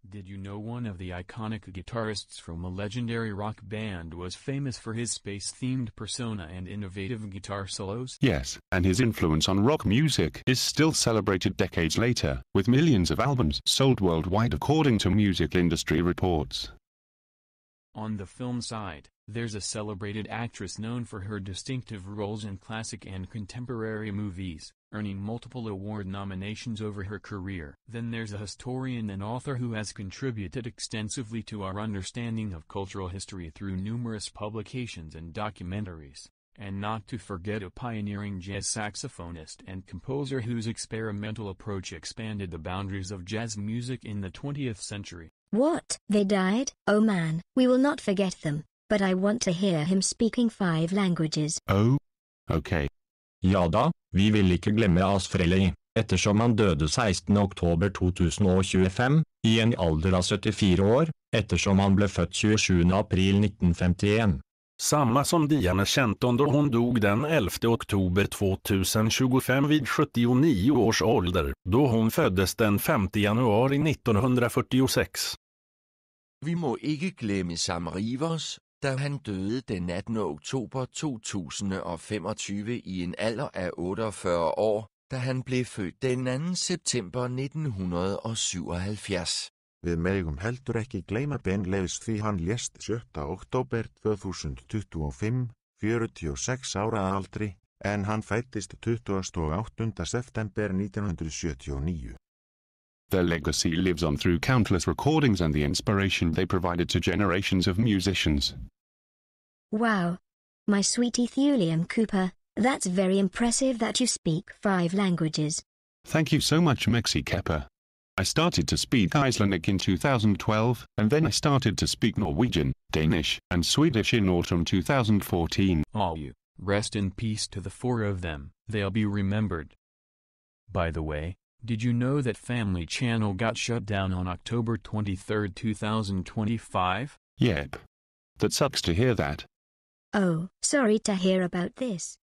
Did you know one of the iconic guitarists from a legendary rock band was famous for his space-themed persona and innovative guitar solos? Yes, and his influence on rock music is still celebrated decades later, with millions of albums sold worldwide according to music industry reports. On the film side, there's a celebrated actress known for her distinctive roles in classic and contemporary movies, earning multiple award nominations over her career. Then there's a historian and author who has contributed extensively to our understanding of cultural history through numerous publications and documentaries. And not to forget a pioneering jazz saxophonist and composer whose experimental approach expanded the boundaries of jazz music in the 20th century. What? They died? Oh man, we will not forget them, but I want to hear him speaking 5 languages. Oh? Okay. Ja da, vi vil ikke glemme Asfrelly, ettersom han døde 16. oktober 2025, i en alder av 74 år, ettersom han ble født 27. april 1951. Samma som Diana Kenton då hon dog den 11 oktober 2025 vid 79 års ålder, då hon föddes den 5 januari 1946. Vi må ikke glemme Sam Rivers, da han døde den 18. oktober 2025 i en alder af 48 år, da han blev født den 2. september 1977. Við megum heldur ekki gleyma beinleiðis því hann lést 7. október 2025, 46 ára að aldri, en hann fæddist 28. september 1979. Their legacy lives on through countless recordings and the inspiration they provided to generations of musicians. Wow. My sweetie Thulium Cooper, that's very impressive that you speak 5 languages. Thank you so much, Mexi Kepper. I started to speak Icelandic in 2012, and then I started to speak Norwegian, Danish, and Swedish in autumn 2014. All you, rest in peace to the 4 of them, they'll be remembered. By the way, did you know that Family Channel got shut down on October 23, 2025? Yep. That sucks to hear that. Oh, sorry to hear about this.